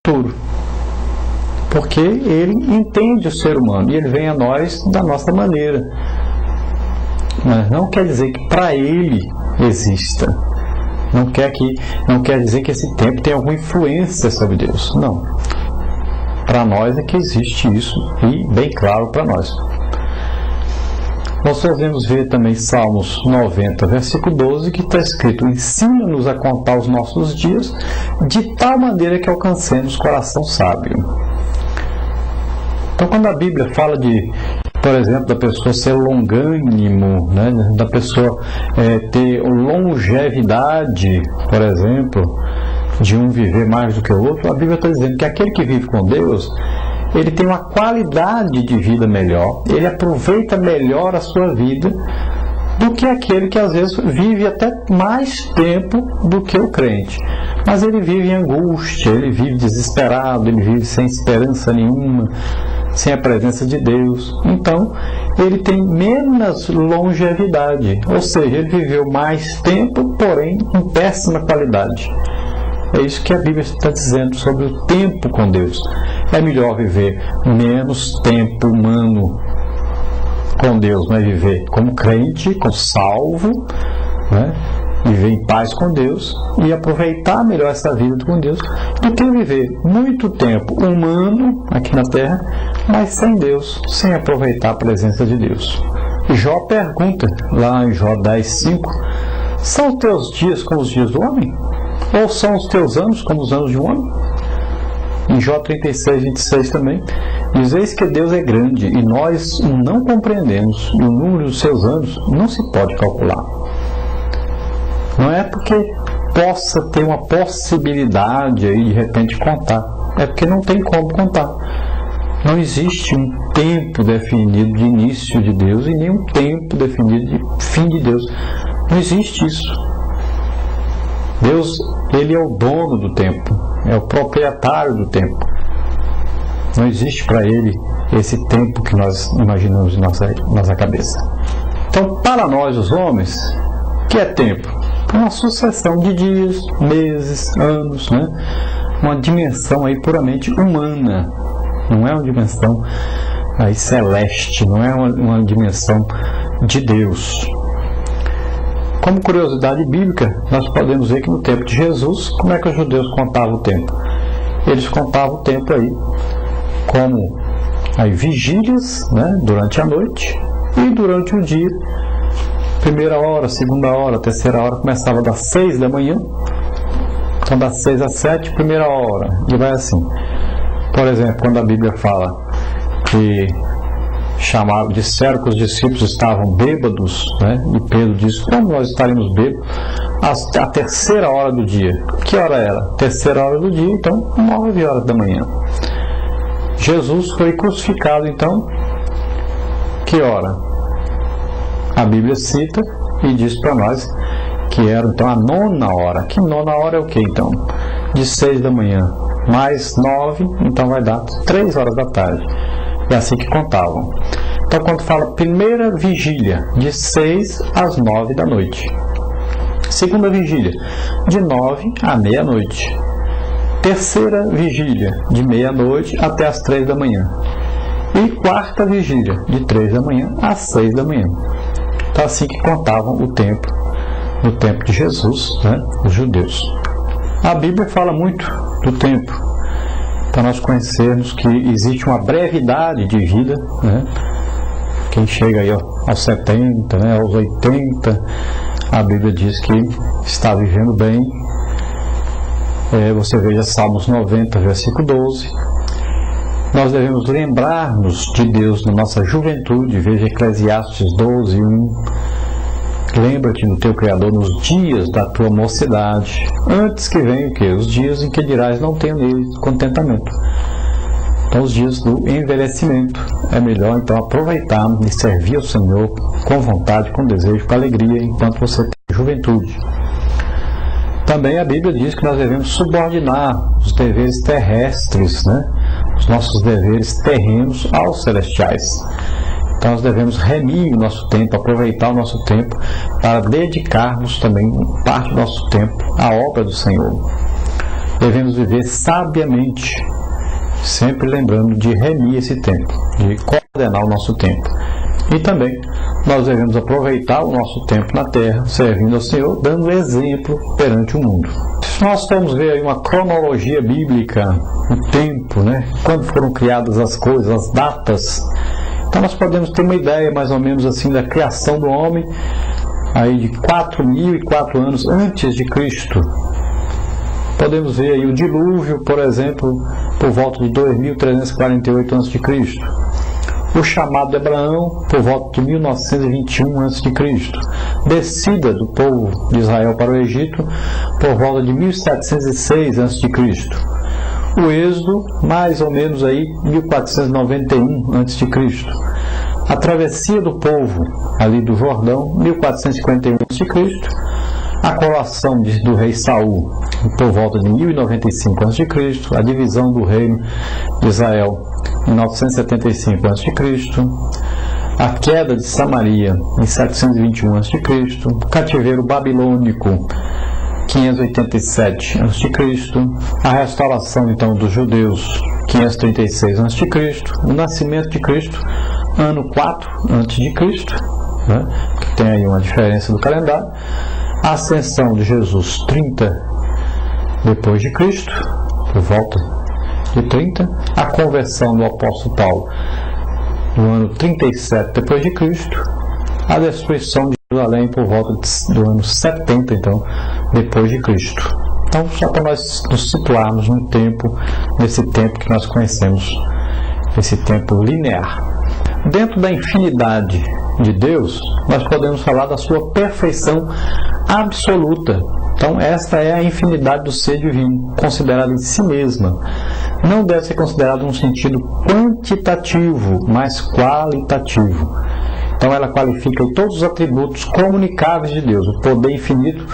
futuro. Porque ele entende o ser humano e ele vem a nós da nossa maneira. Mas não quer dizer que para ele exista. Não quer dizer que esse tempo tem alguma influência sobre Deus. Não. Para nós é que existe isso, e bem claro para nós. Nós podemos ver também Salmos 90, versículo 12, que está escrito: ensina-nos a contar os nossos dias, de tal maneira que alcancemos coração sábio. Então, quando a Bíblia fala por exemplo, da pessoa ser longânimo, né? Da pessoa ter longevidade, por exemplo, de um viver mais do que o outro, a Bíblia está dizendo que aquele que vive com Deus, ele tem uma qualidade de vida melhor, ele aproveita melhor a sua vida do que aquele que às vezes vive até mais tempo do que o crente. Mas ele vive em angústia, ele vive desesperado, ele vive sem esperança nenhuma, sem a presença de Deus. Então, ele tem menos longevidade, ou seja, ele viveu mais tempo, porém em péssima qualidade. É isso que a Bíblia está dizendo sobre o tempo com Deus. É melhor viver menos tempo humano com Deus, né? Viver como crente, como salvo, né? Viver em paz com Deus e aproveitar melhor essa vida com Deus, do que viver muito tempo humano aqui na terra, mas sem Deus, sem aproveitar a presença de Deus. Jó pergunta, lá em Jó 10:5, são os teus dias como os dias do homem? Ou são os teus anos como os anos de um homem? Em Jó 36:26 também, diz: eis que Deus é grande e nós o não compreendemos, e o número dos seus anos não se pode calcular. Não é porque possa ter uma possibilidade aí de repente contar, é porque não tem como contar. Não existe um tempo definido de início de Deus e nem um tempo definido de fim de Deus. Não existe isso. Deus, ele é o dono do tempo, é o proprietário do tempo. Não existe para ele esse tempo que nós imaginamos em nossa cabeça. Então, para nós, os homens, o que é tempo? Uma sucessão de dias, meses, anos, né? Uma dimensão aí puramente humana. Não é uma dimensão aí celeste, não é uma dimensão de Deus. Como curiosidade bíblica, nós podemos ver que no tempo de Jesus, como é que os judeus contavam o tempo? Eles contavam o tempo aí como aí vigílias, né, durante a noite, e durante o dia, primeira hora, segunda hora, terceira hora, começava das 6 da manhã, então das 6 às 7, primeira hora, e vai assim. Por exemplo, quando a Bíblia fala que disseram que os discípulos estavam bêbados, né? E Pedro disse: como nós estaremos bêbados? A terceira hora do dia. Que hora era? Terceira hora do dia, então 9 horas da manhã. Jesus foi crucificado, então, que hora? A Bíblia cita e diz para nós que era então a 9ª hora. Que 9ª hora é o que então? De 6 da manhã mais 9, então vai dar 3 horas da tarde. É assim que contavam. Então, quando fala primeira vigília, de 6 às 9 da noite. Segunda vigília, de 9 à meia-noite. Terceira vigília, de meia-noite até às 3 da manhã. E quarta vigília, de 3 da manhã às 6 da manhã. Então, assim que contavam o tempo, no tempo de Jesus, né, os judeus. A Bíblia fala muito do tempo, para nós conhecermos que existe uma brevidade de vida, né? Quem chega aí aos 70, né, aos 80, a Bíblia diz que está vivendo bem. Você veja Salmos 90, versículo 12. Nós devemos lembrar-nos de Deus na nossa juventude. Veja Eclesiastes 12:1. Lembra-te do teu Criador nos dias da tua mocidade, antes que venham o quê? Os dias em que dirás: não tenho nele contentamento. Então, os dias do envelhecimento. É melhor então aproveitar e servir ao Senhor com vontade, com desejo, com alegria, enquanto você tem juventude. Também a Bíblia diz que nós devemos subordinar os deveres terrestres, né? Os nossos deveres terrenos aos celestiais. Então nós devemos remir o nosso tempo, aproveitar o nosso tempo para dedicarmos também parte do nosso tempo à obra do Senhor. devemos viver sabiamente, sempre lembrando de remir esse tempo, de coordenar o nosso tempo. E também nós devemos aproveitar o nosso tempo na terra, servindo ao Senhor, dando exemplo perante o mundo. Se nós formos ver aí uma cronologia bíblica, o tempo, quando foram criadas as coisas, as datas, então nós podemos ter uma ideia mais ou menos assim da criação do homem, aí de 4.004 anos antes de Cristo. Podemos ver aí o dilúvio, por exemplo, por volta de 2.348 a.C. O chamado de Abraão, por volta de 1921 a.C. Descida do povo de Israel para o Egito, por volta de 1706 a.C. O Êxodo, mais ou menos aí 1491 a.C. A travessia do povo ali do Jordão, 1451 a.C. A coroação do rei Saul, por volta de 1095 a.C. A divisão do reino de Israel, em 975 a.C. A queda de Samaria, em 721 a.C. O cativeiro babilônico, 587 a.C. A restauração então dos judeus, 536 a.C. O nascimento de Cristo, ano 4 a.C., que tem aí uma diferença do calendário. A ascensão de Jesus, 30 depois de Cristo, por volta de 30. A conversão do apóstolo Paulo, no ano 37 depois de Cristo. A destruição de Jerusalém por volta do ano 70, então, depois de Cristo. Então, só para nós nos situarmos no tempo, nesse tempo que nós conhecemos, esse tempo linear. Dentro da infinidade de Deus, nós podemos falar da sua perfeição absoluta. Então, esta é a infinidade do ser divino, considerada em si mesma. Não deve ser considerada num sentido quantitativo, mas qualitativo. Então, ela qualifica todos os atributos comunicáveis de Deus. O poder infinito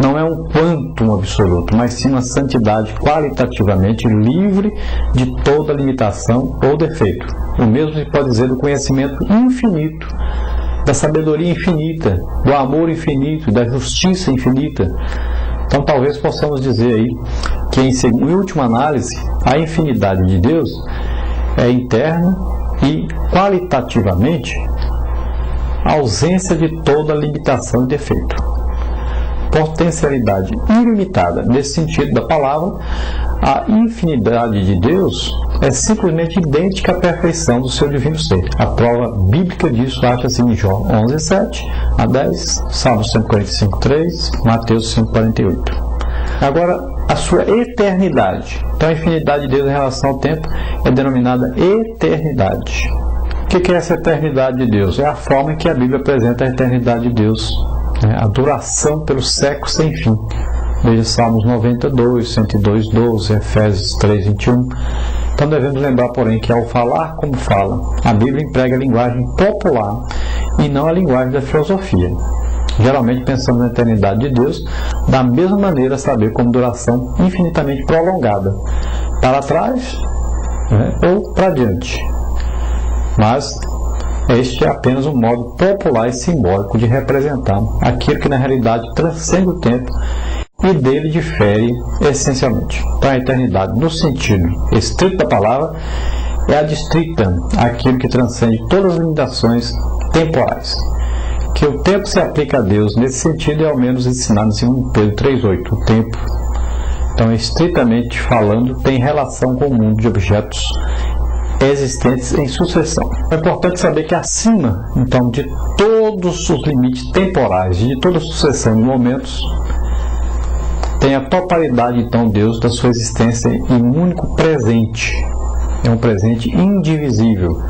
não é um quantum absoluto, mas sim uma santidade qualitativamente livre de toda limitação ou defeito. O mesmo se pode dizer do conhecimento infinito, da sabedoria infinita, do amor infinito, da justiça infinita. Então talvez possamos dizer aí que em última análise a infinidade de Deus é interna e qualitativamente a ausência de toda limitação e defeito. Potencialidade ilimitada. Nesse sentido da palavra, a infinidade de Deus é simplesmente idêntica à perfeição do seu divino ser. A prova bíblica disso acha-se em João 11:7 a 10, Salmo 145:3, Mateus 5:48. Agora, a sua eternidade. Então, a infinidade de Deus em relação ao tempo é denominada eternidade. O que é essa eternidade de Deus? É a forma em que a Bíblia apresenta a eternidade de Deus, a duração pelos séculos sem fim. Veja Salmos 92, 102:12, Efésios 3:21. Então devemos lembrar, porém, que ao falar como fala, a Bíblia emprega a linguagem popular e não a linguagem da filosofia. Geralmente pensamos na eternidade de Deus da mesma maneira, saber como duração infinitamente prolongada, para trás ou para diante. Mas este é apenas um modo popular e simbólico de representar aquilo que na realidade transcende o tempo e dele difere essencialmente. Então a eternidade, no sentido estrito da palavra, é adstrita àquilo que transcende todas as limitações temporais. Que o tempo se aplica a Deus nesse sentido é ao menos ensinado em 2 Pedro 3:8. O tempo, então estritamente falando, tem relação com o mundo de objetos existentes em sucessão. É importante saber que acima, então, de todos os limites temporais e de toda a sucessão de momentos, tem a totalidade, então, Deus, da sua existência em um único presente. É um presente indivisível.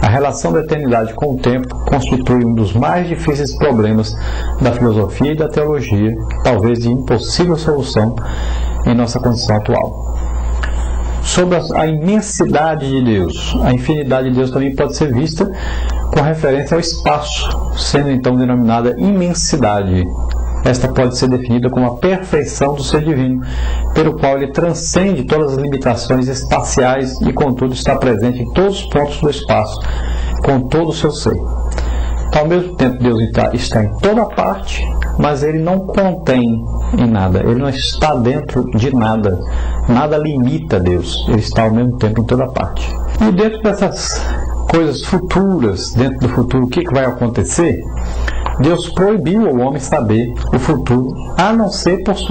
A relação da eternidade com o tempo constitui um dos mais difíceis problemas da filosofia e da teologia, talvez de impossível solução em nossa condição atual. Sobre a imensidade de Deus, a infinidade de Deus também pode ser vista com referência ao espaço, sendo então denominada imensidade. Esta pode ser definida como a perfeição do ser divino, pelo qual ele transcende todas as limitações espaciais e, contudo, está presente em todos os pontos do espaço, com todo o seu ser. Então, ao mesmo tempo, Deus está em toda parte, mas ele não contém em nada, ele não está dentro de nada, nada limita Deus, ele está ao mesmo tempo em toda parte. E dentro dessas coisas futuras, dentro do futuro, o que vai acontecer? Deus proibiu ao homem saber o futuro, a não ser por sua